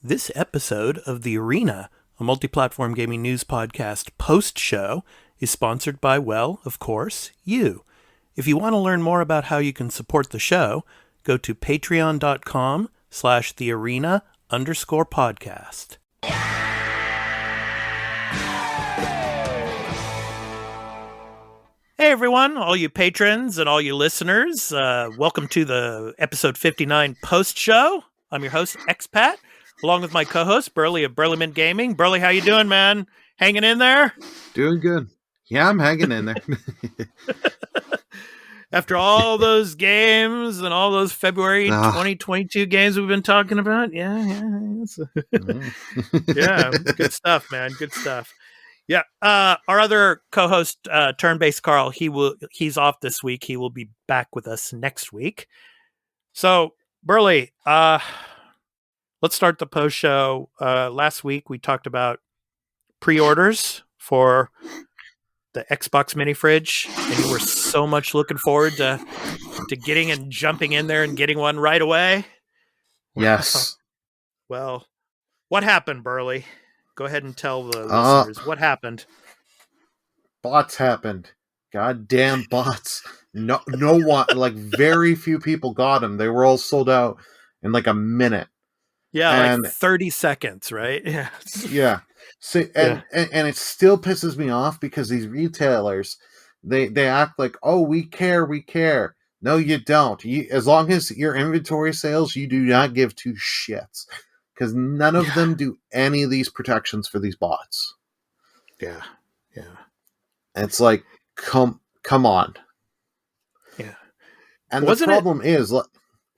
This episode of The Arena, a multi-platform gaming news podcast post-show, is sponsored by, well, of course, you. If you want to learn more about how you can support the show, go to patreon.com/thearena_podcast. Hey everyone, all you patrons and all you listeners, welcome to the episode 59 post-show. I'm your host, Expat, along with my co-host, Burly of BurlyMenGaming. Burly, how you doing, man? Hanging in there? Doing good. Yeah, I'm hanging in there. After all those games and all those February 2022 games we've been talking about, yeah, good stuff, man, good stuff. Yeah, our other co-host, Turn-Based Carl, he's off this week. He will be back with us next week. So, Burly, let's start the post show. Last week we talked about pre-orders for the Xbox mini fridge, and you were so much looking forward to getting and jumping in there and getting one right away. Yes. Well, what happened, Burly? Go ahead and tell the listeners what happened. Bots happened. Goddamn bots. No one, like very few people got them. They were all sold out in like a minute. Yeah, like 30 seconds, right? Yeah. Yeah. So, and it still pisses me off because these retailers, they act like, oh, we care. No, you don't. As long as your inventory sales, you do not give two shits. Because none of them do any of these protections for these bots. Yeah. It's like, come on. Yeah. And the problem is,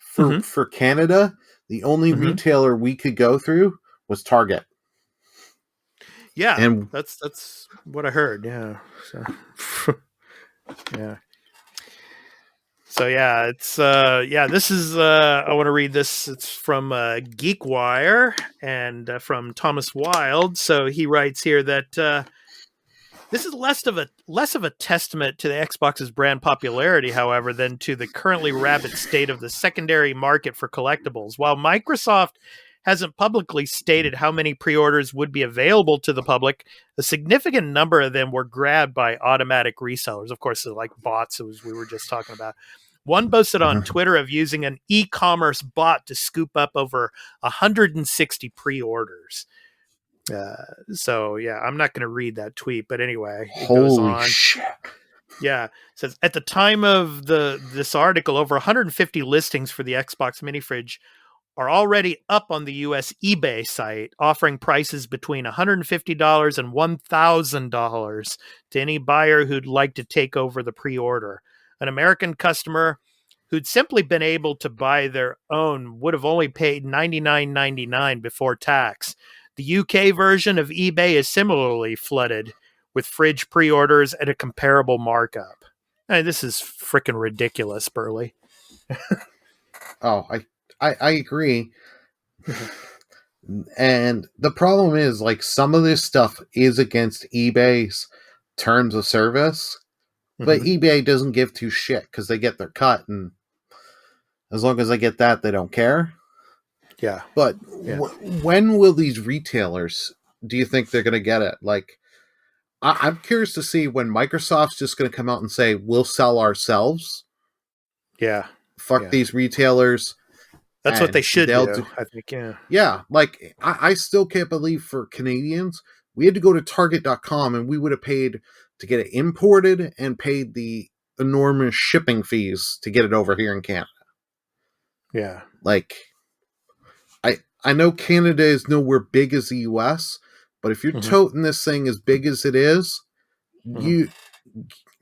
for Canada, the only retailer we could go through was Target. Yeah, and that's what I heard. Yeah. So, yeah. So yeah, it's this is I want to read this. It's from GeekWire and from Thomas Wild. So he writes here that this is less of a testament to the Xbox's brand popularity, however, than to the currently rabid state of the secondary market for collectibles. While Microsoft hasn't publicly stated how many pre-orders would be available to the public, a significant number of them were grabbed by automatic resellers. Of course, like bots, as we were just talking about. One boasted on Twitter of using an e-commerce bot to scoop up over 160 pre-orders. So, yeah, I'm not going to read that tweet, but anyway, it goes on. Shit. Yeah, it says, at the time of this article, over 150 listings for the Xbox mini fridge are already up on the U.S. eBay site, offering prices between $150 and $1,000 to any buyer who'd like to take over the pre-order. An American customer who'd simply been able to buy their own would have only paid $99.99 before tax. The UK version of eBay is similarly flooded with fridge pre-orders at a comparable markup. I mean, this is freaking ridiculous, Burly. Oh, I agree. And the problem is, like, some of this stuff is against eBay's terms of service, but eBay doesn't give two shit because they get their cut, and as long as they get that, they don't care. Yeah. But when will these retailers, do you think they're going to get it? Like, I'm curious to see when Microsoft's just going to come out and say, we'll sell ourselves. Yeah. Fuck these retailers. That's what they should do, I think, Yeah, like, I still can't believe for Canadians, we had to go to Target.com and we would have paid to get it imported and paid the enormous shipping fees to get it over here in Canada. Yeah. Like, I know Canada is nowhere big as the US, but if you're toting this thing as big as it is,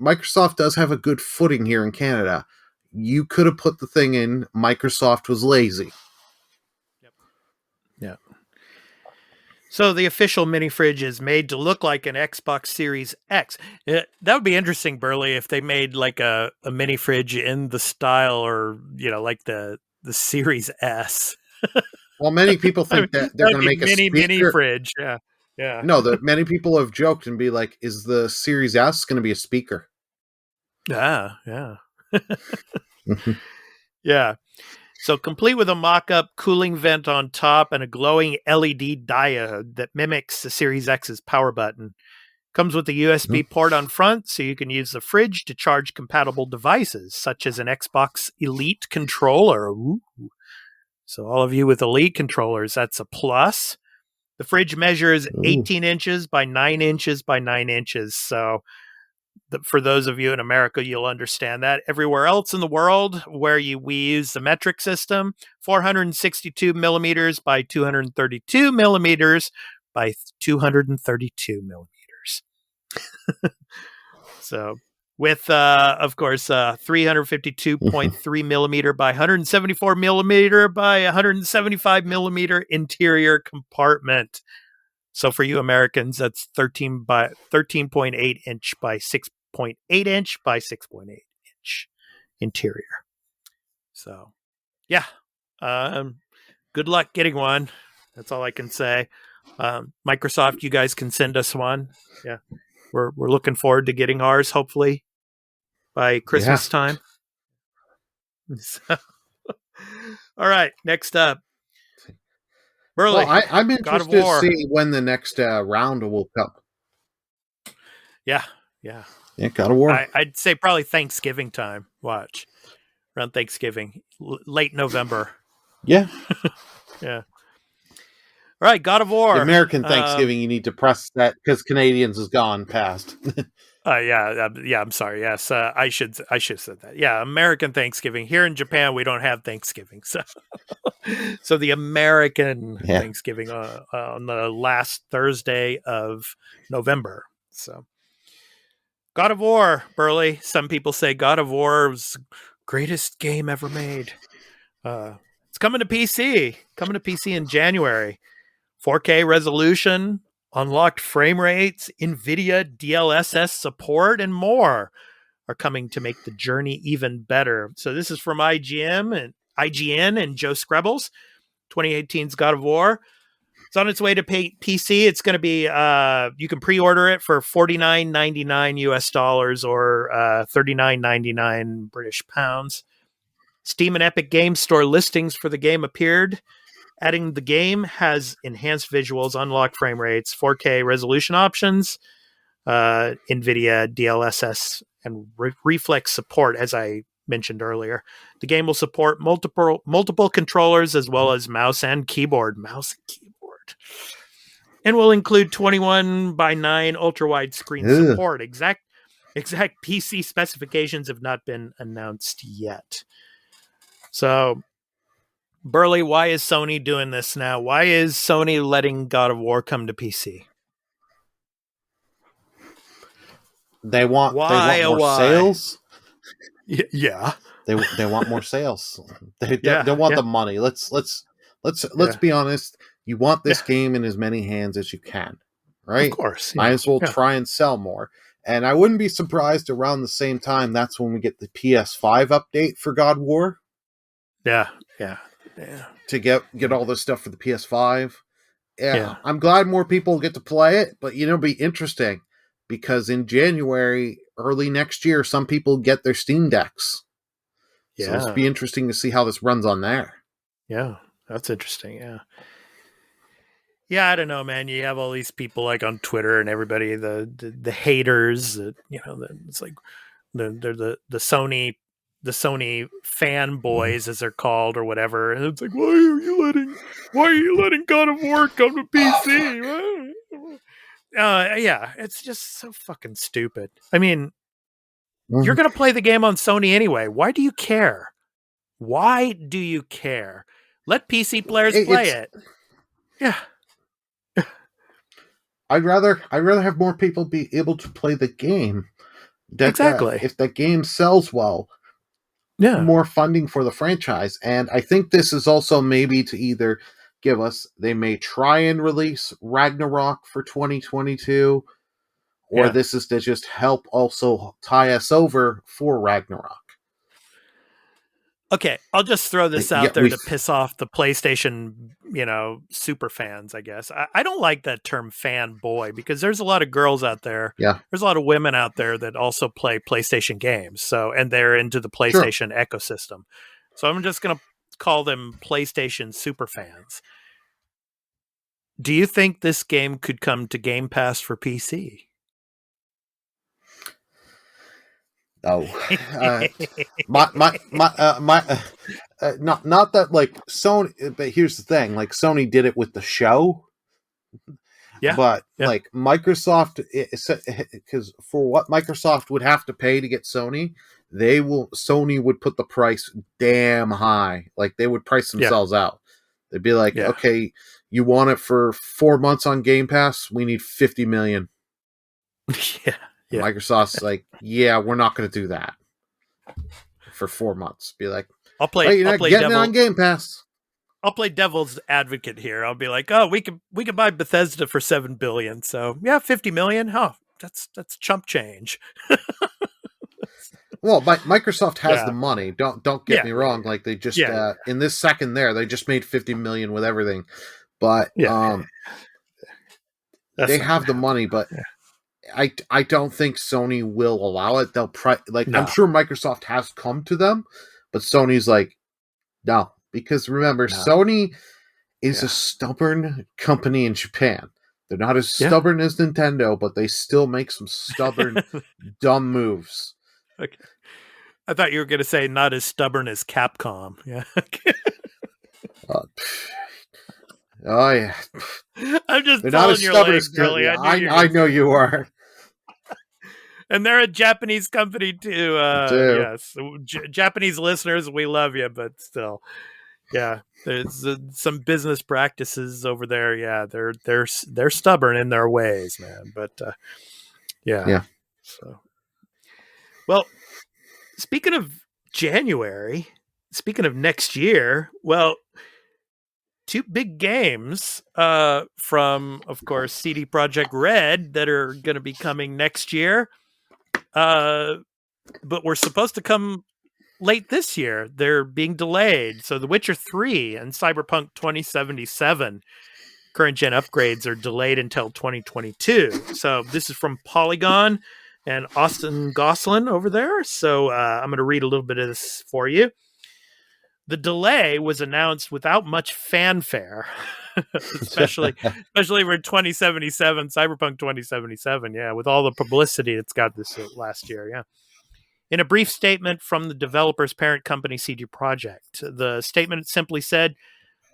Microsoft does have a good footing here in Canada. You could have put the thing in. Microsoft was lazy. Yep. Yeah. So the official mini fridge is made to look like an Xbox Series X. That would be interesting, Burly, if they made like a mini fridge in the style or, like the Series S. Well, many people think that they're going to make a mini fridge. Yeah. Yeah. No, many people have joked and be like, is the Series S going to be a speaker? Yeah. Yeah. Yeah. So complete with a mock-up cooling vent on top and a glowing LED diode that mimics the Series X's power button. Comes with a USB port on front, so you can use the fridge to charge compatible devices, such as an Xbox Elite controller. Ooh. So all of you with Elite controllers, that's a plus. The fridge measures 18 inches by 9 inches by 9 inches. So for those of you in America, you'll understand that. Everywhere else in the world where we use the metric system, 462 millimeters by 232 millimeters by 232 millimeters. So with, of course, 352.3 millimeter by 174 millimeter by 175 millimeter interior compartment. So for you Americans, that's 13.8 inch by 6.8 inch by 6.8 inch interior. So, yeah. Good luck getting one. That's all I can say. Microsoft, you guys can send us one. Yeah. We're looking forward to getting ours, hopefully, by Christmas time. So, all right, next up. Burly. Well, I'm interested to see when the next round will come. Yeah. God of War. I'd say probably Thanksgiving time. Watch. Around Thanksgiving. Late November. Yeah. Yeah. All right, God of War. The American Thanksgiving, you need to press that because Canadians is gone past. Yeah, I'm sorry. Yes, I should have said that. Yeah, American Thanksgiving. Here in Japan, we don't have Thanksgiving, so the American Thanksgiving on the last Thursday of November. So, God of War, Burly. Some people say God of War was the greatest game ever made. It's coming to PC. In January. 4K resolution, unlocked frame rates, NVIDIA DLSS support, and more are coming to make the journey even better. So this is from IGN and Joe Screbbles, 2018's God of War. It's on its way to PC. It's going to be, you can pre-order it for $49.99 US dollars or $39.99 British pounds. Steam and Epic Games Store listings for the game appeared. Adding the game has enhanced visuals, unlocked frame rates, 4K resolution options, NVIDIA DLSS, and reflex support, as I mentioned earlier. The game will support multiple controllers as well as mouse and keyboard. And will include 21:9 ultra-wide screen support. Exact PC specifications have not been announced yet. So, Burly, why is Sony doing this now? Why is Sony letting God of War come to PC? They want more sales. Yeah. They want more sales. They want the money. Let's be honest. You want this game in as many hands as you can, right? Of course. Might as well try and sell more. And I wouldn't be surprised around the same time that's when we get the PS5 update for God of War. Yeah. To get all this stuff for the PS5. Yeah. I'm glad more people get to play it, but it'll be interesting because in January, early next year, some people get their Steam Decks. So it'll be interesting to see how this runs on there. Yeah, that's interesting. Yeah, I don't know, man. You have all these people like on Twitter and everybody, the haters, it's like they're the Sony fanboys, as they're called, or whatever. And it's like, why are you letting God of War come to PC? It's just so fucking stupid. I mean, you're gonna play the game on Sony anyway. Why do you care? Let PC players play it. Yeah. I'd rather have more people be able to play the game. Exactly. If the game sells well, more funding for the franchise. And I think this is also maybe to either give us, they may try and release Ragnarok for 2022, or this is to just help also tie us over for Ragnarok. Okay, I'll just throw this out there to piss off the PlayStation, super fans, I guess. I don't like that term fanboy because there's a lot of girls out there. Yeah. There's a lot of women out there that also play PlayStation games. And they're into the PlayStation ecosystem. So I'm just going to call them PlayStation superfans. Do you think this game could come to Game Pass for PC? Oh, not that like Sony, but here's the thing: like Sony did it with the show, but like Microsoft, because for what Microsoft would have to pay to get Sony, Sony would put the price damn high. Like they would price themselves out. They'd be like, okay, you want it for 4 months on Game Pass? We need $50 million. Yeah. Microsoft's like, yeah, we're not going to do that for 4 months. Be like, I'll play getting on Game Pass. I'll play devil's advocate here. I'll be like, oh, we could buy Bethesda for $7 billion. So yeah, $50 million. Oh, that's chump change. Well, Microsoft has the money. Don't get me wrong. Like they just in this second there, they just made $50 million with everything. But they have the money, but. I don't think Sony will allow it. They'll I'm sure Microsoft has come to them, but Sony's like, no, because remember, Sony is a stubborn company in Japan. They're not as stubborn as Nintendo, but they still make some stubborn, dumb moves. Okay. I thought you were going to say not as stubborn as Capcom. Yeah. Oh yeah. I'm just pulling your legs, Burly. I know you are. And they're a Japanese company too. Yes, Japanese listeners, we love you, but still, there's some business practices over there. Yeah, they're stubborn in their ways, man. But So, well, speaking of January, speaking of next year, well, 2 big games from, of course, CD Projekt Red that are going to be coming next year. But we're supposed to come late this year. They're being delayed. So The Witcher 3 and Cyberpunk 2077 current gen upgrades are delayed until 2022. So this is from Polygon and Austin Goslin over there. So I'm going to read a little bit of this for you. The delay was announced without much fanfare, especially for 2077, Cyberpunk 2077. Yeah, with all the publicity it's got this last year. Yeah. In a brief statement from the developer's parent company, CD Projekt, the statement simply said,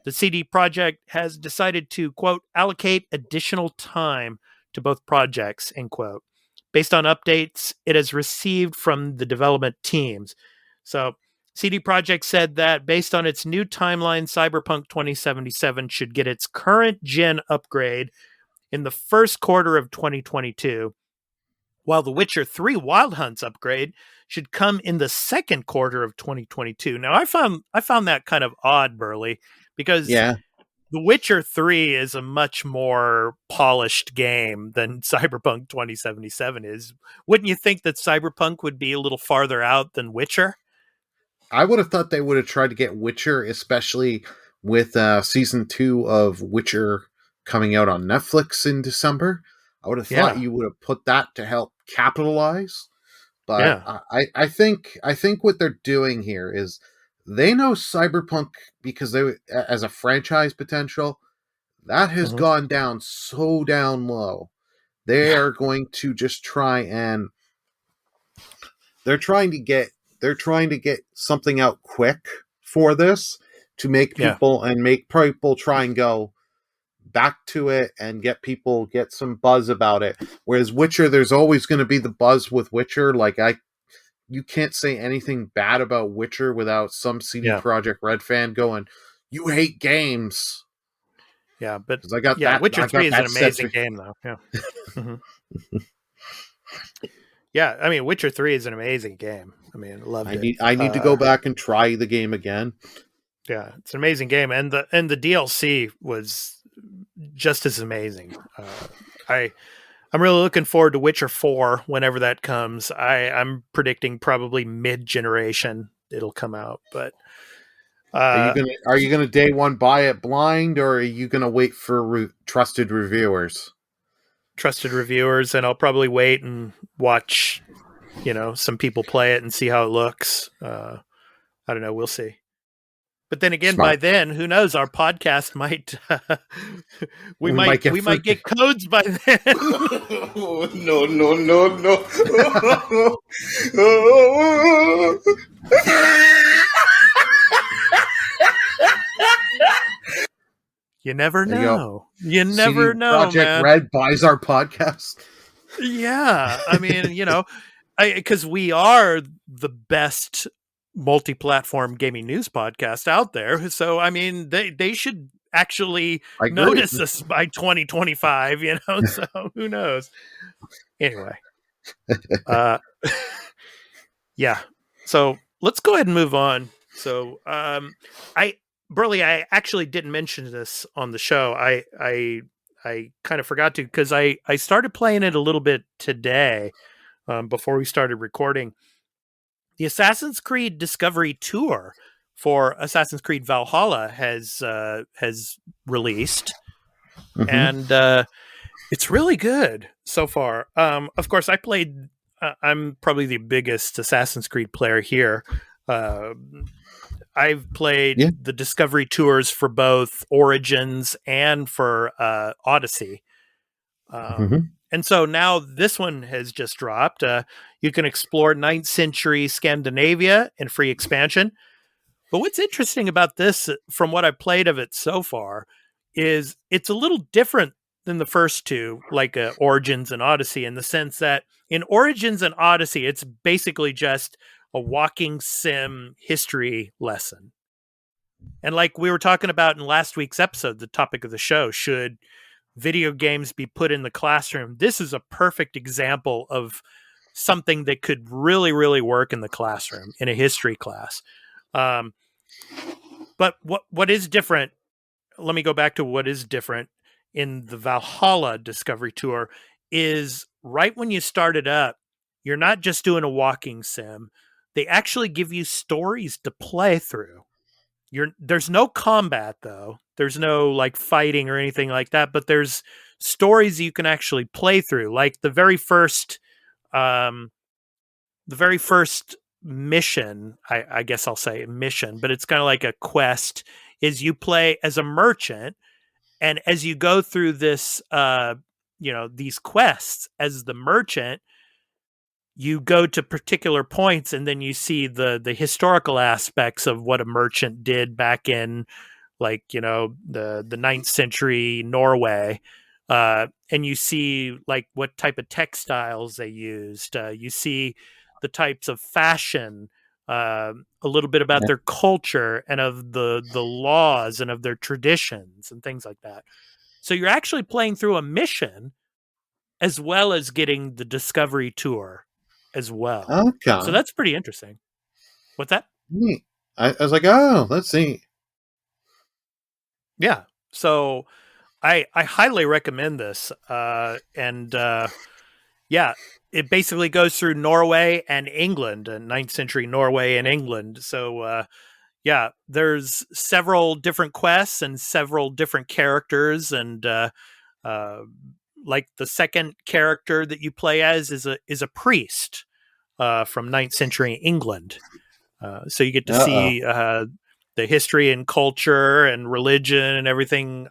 the CD Projekt has decided to, quote, allocate additional time to both projects, end quote, based on updates it has received from the development teams. So CD Projekt said that based on its new timeline, Cyberpunk 2077 should get its current gen upgrade in the first quarter of 2022, while The Witcher 3 Wild Hunts upgrade should come in the second quarter of 2022. Now, I found that kind of odd, Burly, because The Witcher 3 is a much more polished game than Cyberpunk 2077 is. Wouldn't you think that Cyberpunk would be a little farther out than Witcher? I would have thought they would have tried to get Witcher, especially with season 2 of Witcher coming out on Netflix in December. I would have thought you would have put that to help capitalize. But I think what they're doing here is they know Cyberpunk, because they, as a franchise potential, that has gone down so down low. They are going to just try and they're trying to get something out quick for this to make people and make people try and go back to it and get some buzz about it. Whereas Witcher, there's always going to be the buzz with Witcher. Like you can't say anything bad about Witcher without some CD Projekt Red fan going, "You hate games." Yeah, but I got that. Witcher 3 is an amazing game, though. Yeah. Yeah, I mean, Witcher 3 is an amazing game. I mean, I loved it. I need to go back and try the game again. Yeah, it's an amazing game, and the DLC was just as amazing. I'm really looking forward to Witcher 4 whenever that comes. I'm predicting probably mid-generation it'll come out. But are you gonna day one buy it blind, or are you gonna wait for trusted reviewers? Trusted reviewers, and I'll probably wait and watch, some people play it and see how it looks. I don't know. We'll see. But then again, by then, who knows? Our podcast might we might get codes by then. No. You never know. You never know. Project Red buys our podcast. Yeah, I mean, because we are the best multi-platform gaming news podcast out there. So, I mean, they should actually notice us by 2025, so who knows? Anyway. Yeah. So let's go ahead and move on. So, Burly, I actually didn't mention this on the show. I kind of forgot to, because I started playing it a little bit today before we started recording. The Assassin's Creed Discovery Tour for Assassin's Creed Valhalla has released, and it's really good so far. Of course, I played. I'm probably the biggest Assassin's Creed player here. I've played the Discovery Tours for both Origins and for Odyssey. And so now this one has just dropped. You can explore 9th century Scandinavia in free expansion. But what's interesting about this, from what I've played of it so far, is it's a little different than the first two, like Origins and Odyssey, in the sense that in Origins and Odyssey, it's basically just a walking sim history lesson. And like we were talking about in last week's episode, the topic of the show, should video games be put in the classroom? This is a perfect example of something that could really, really work in the classroom, in a history class. But what is different, let me go back to what is different in the Valhalla Discovery Tour, is right when you start it up, you're not just doing a walking sim. They actually give you stories to play through. There's no combat, though. There's no like fighting or anything like that, but there's stories you can actually play through. Like the very first mission, I guess I'll say mission, but it's kind of like a quest, is you play as a merchant, and as you go through this, these quests as the merchant, you go to particular points, and then you see the historical aspects of what a merchant did back in, like, the 9th century Norway. And you see like what type of textiles they used. You see the types of fashion, a little bit about their culture and of the laws and of their traditions and things like that. So you're actually playing through a mission as well as getting the Discovery Tour as well. Okay. So that's pretty interesting. What's that? Neat. I was like, oh, let's see. Yeah. So I highly recommend this. It basically goes through Norway and England, 9th century Norway and England. So, there's several different quests and several different characters. And like the second character that you play as is a priest from 9th century England. So you get to see the history and culture and religion and everything.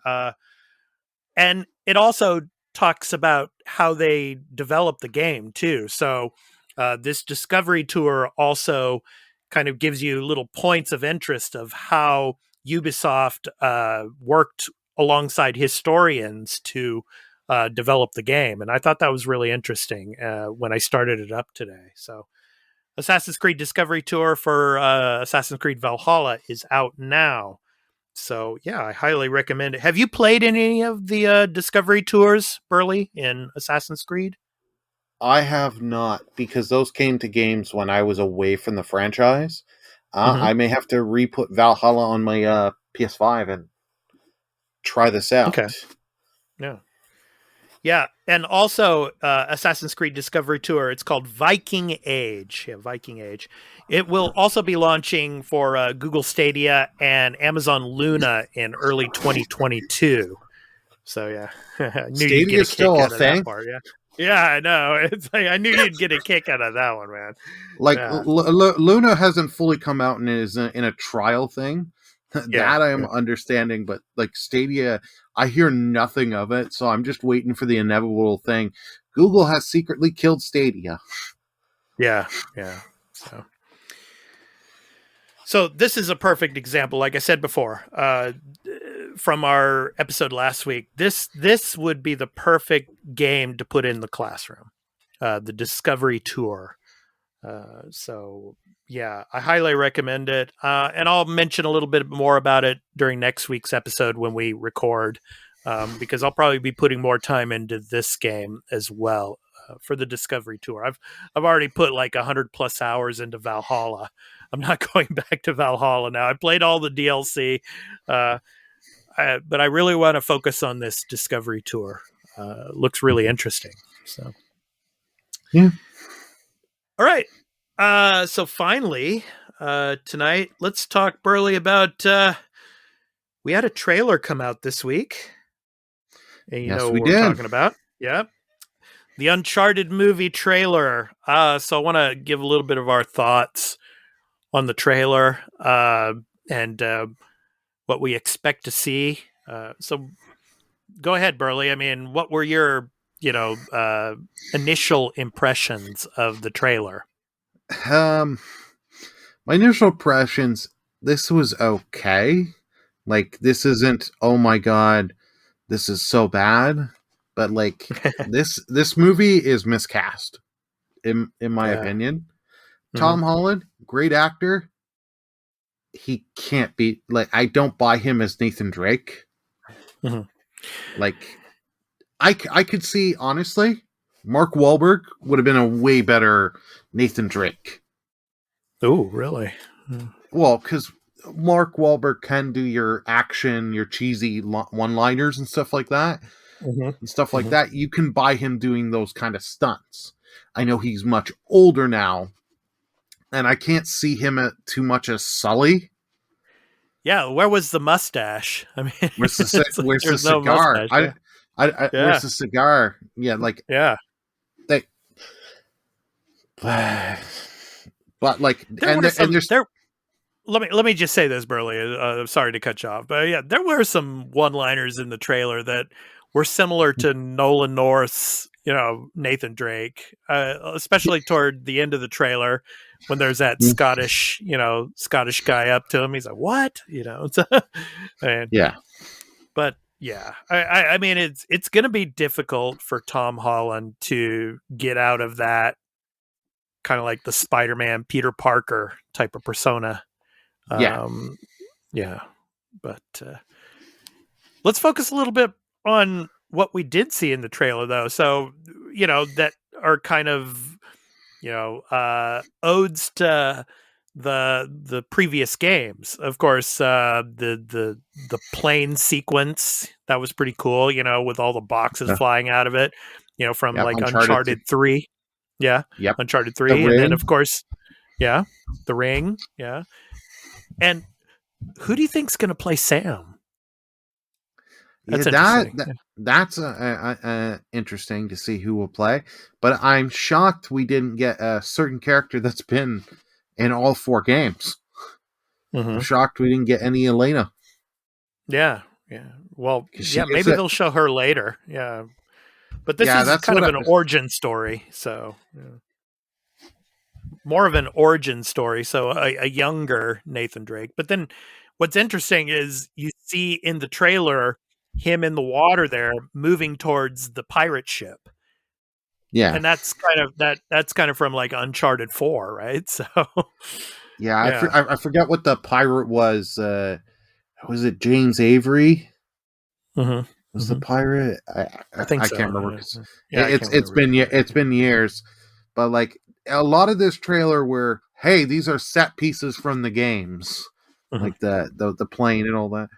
And it also talks about how they develop the game too. So this Discovery Tour also kind of gives you little points of interest of how Ubisoft worked alongside historians to develop the game. And I thought that was really interesting when I started it up today. So Assassin's Creed Discovery Tour for Assassin's Creed Valhalla is out now. So, yeah, I highly recommend it. Have you played any of the Discovery Tours, Burly, in Assassin's Creed? I have not, because those came to games when I was away from the franchise. I may have to re-put Valhalla on my PS5 and try this out. Okay. Yeah. Yeah, and also Assassin's Creed Discovery Tour, it's called Viking Age. Yeah, Viking Age. It will also be launching for Google Stadia and Amazon Luna in early 2022. So, yeah. I knew you'd get a kick out of that part, yeah. Yeah, I know. It's like I knew you'd get a kick out of that one, man. Like, Luna hasn't fully come out and is in a trial thing. That I'm understanding, but like Stadia, I hear nothing of it, so I'm just waiting for the inevitable thing. Google has secretly killed Stadia. Yeah. So this is a perfect example, like I said before, from our episode last week. This would be the perfect game to put in the classroom, the Discovery Tour. So yeah, I highly recommend it. And I'll mention a little bit more about it during next week's episode when we record, because I'll probably be putting more time into this game as well for the Discovery Tour. I've already put like 100+ hours into Valhalla. I'm not going back to Valhalla now. I played all the DLC, but I really want to focus on this Discovery Tour. Looks really interesting. So, yeah. All right. So finally, tonight, let's talk, Burly, about we had a trailer come out this week. And you know what we're talking about. Yeah. The Uncharted movie trailer. So I want to give a little bit of our thoughts on the trailer and what we expect to see. So go ahead, Burly. I mean, what were your, initial impressions of the trailer? My initial impressions, this was okay. Like, this isn't, oh my god, this is so bad. But like, this movie is miscast, in my opinion. Tom Holland, great actor. He can't be, like, I don't buy him as Nathan Drake. Like, I could see, honestly, Mark Wahlberg would have been a way better Nathan Drake. Oh, really? Well, because Mark Wahlberg can do your action, your cheesy one-liners and stuff like that. And stuff like that. You can buy him doing those kind of stunts. I know he's much older now, and I can't see him too much as Sully. Yeah, where was the mustache? I mean, where's the cigar? Mustache, Where's the cigar? Yeah, like they. But like, let me just say this, Burly. I'm sorry to cut you off, but yeah, there were some one-liners in the trailer that were similar to Nolan North's, Nathan Drake, especially toward the end of the trailer when there's that Scottish guy up to him. He's like, "What?" And, yeah. But yeah, I mean, it's going to be difficult for Tom Holland to get out of that kind of like the Spider-Man Peter Parker type of persona. But let's focus a little bit on what we did see in the trailer, though. So, that are kind of, odes to the previous games. Of course, the plane sequence, that was pretty cool, with all the boxes flying out of it, from like Uncharted 3. Yeah. Yep. Uncharted 3. And then, of course, the ring. Yeah. And who do you think's going to play Sam? That's interesting. That's interesting to see who will play. But I'm shocked we didn't get a certain character that's been in all 4 games. I'm shocked we didn't get any Elena. Yeah. Well, maybe they'll show her later. Yeah. But this is kind of an origin story. So, more of an origin story. So a younger Nathan Drake. But then what's interesting is you see in the trailer him in the water there moving towards the pirate ship. Yeah. And that's kind of from like Uncharted 4, right? So I forget what the pirate was. Was it James Avery? Was the pirate? I think so. I can't remember. It's been years, but like a lot of this trailer were, hey, these are set pieces from the games, like the plane and all that.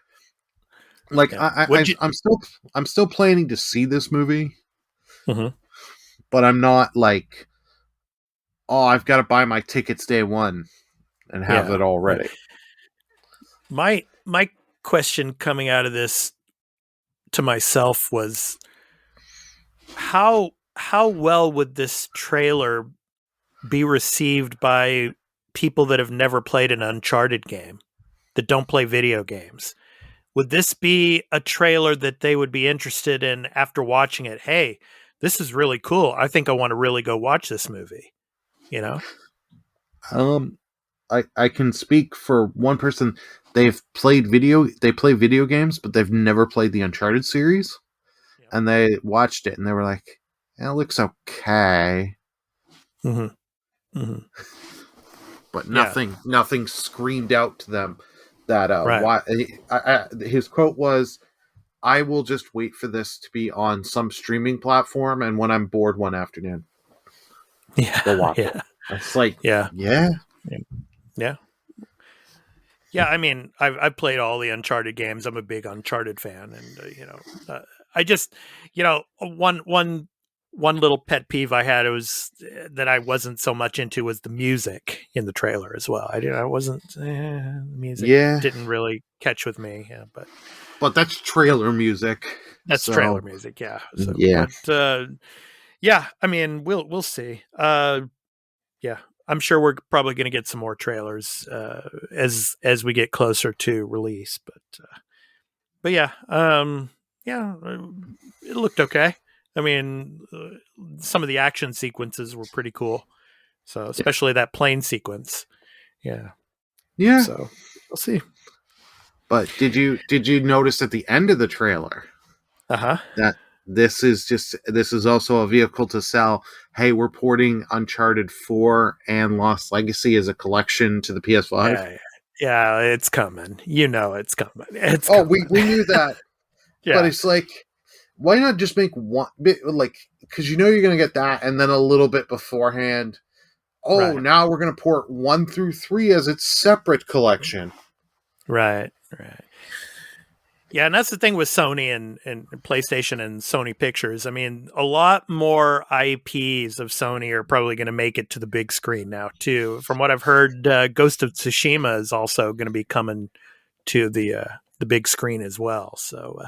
Like I'm still planning to see this movie, but I'm not like, oh, I've got to buy my tickets day one and have it all ready. My question coming out of this to myself was, how well would this trailer be received by people that have never played an Uncharted game? that don't play video games. Would this be a trailer that they would be interested in after watching it? Hey, this is really cool. I think I want to really go watch this movie. You know? I can speak for one person. They play video games, but they've never played the Uncharted series. Yeah. And they watched it and they were like, yeah, it looks okay. Mm-hmm. Mm-hmm. But nothing screamed out to them that his quote was, I will just wait for this to be on some streaming platform, and when I'm bored one afternoon, go watch it. It's like, yeah. I mean, I've played all the Uncharted games. I'm a big Uncharted fan, and I just, one little pet peeve I had was that I wasn't so much into was the music in the trailer as well. I wasn't the music didn't really catch with me. Yeah, but that's trailer music. That's trailer music. Yeah. So, yeah. But, I mean, we'll see. I'm sure we're probably going to get some more trailers as we get closer to release. But yeah, it looked okay. I mean, some of the action sequences were pretty cool. So especially that plane sequence. Yeah. So we'll see. But did you notice at the end of the trailer that this is also a vehicle to sell, hey, we're porting Uncharted 4 and Lost Legacy as a collection to the PS5? Yeah, it's coming. It's coming. We knew that. But it's like, why not just make one bit, like, because you're going to get that, and then a little bit beforehand, now we're going to port 1 through 3 as its separate collection. Right. Yeah, and that's the thing with Sony and PlayStation and Sony Pictures. I mean, a lot more IPs of Sony are probably going to make it to the big screen now, too. From what I've heard, Ghost of Tsushima is also going to be coming to the big screen as well. So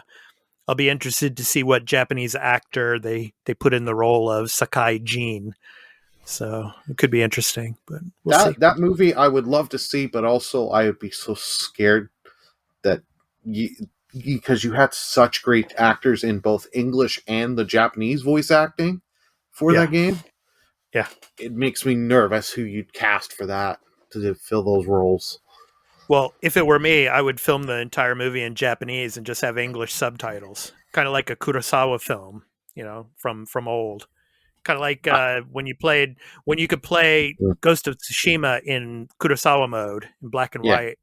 I'll be interested to see what Japanese actor they put in the role of Sakai Jin. So it could be interesting. But we'll see. That movie I would love to see, but also I would be so scared that because you had such great actors in both English and the Japanese voice acting for that game. Yeah. It makes me nervous who you'd cast for that to fill those roles. Well, if it were me, I would film the entire movie in Japanese and just have English subtitles. Kind of like a Kurosawa film, from old. Kind of like when you could play Ghost of Tsushima in Kurosawa mode, in black and white.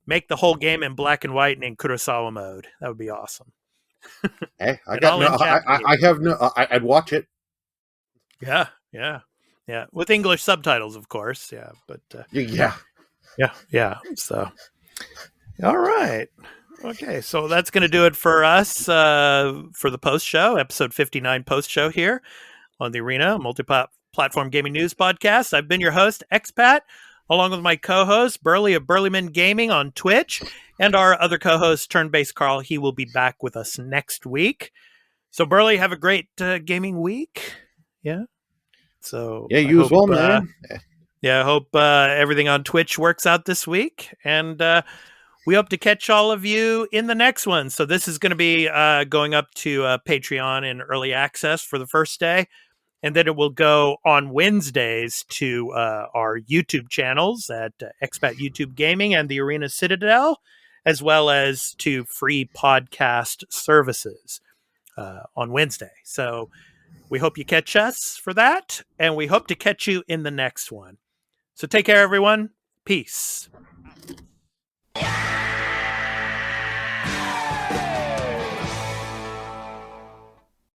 Make the whole game in black and white and in Kurosawa mode. That would be awesome. Hey, I'd watch it. Yeah. With English subtitles, of course. Yeah, but yeah. So, all right. Okay, so that's going to do it for us for the post show, episode 59 post show here on the Arena Multiplatform Gaming News Podcast. I've been your host, Expat, along with my co-host, Burly of BurlyMenGaming on Twitch, and our other co-host, Turn-Based Carl. He will be back with us next week. So, Burly, have a great gaming week. Yeah. So you as well, man. I hope everything on Twitch works out this week, and we hope to catch all of you in the next one. So this is going to be going up to Patreon in early access for the first day. And then it will go on Wednesdays to our YouTube channels at Expat YouTube Gaming and the Arena Citadel, as well as to free podcast services on Wednesday. So we hope you catch us for that, and we hope to catch you in the next one. So take care, everyone. Peace.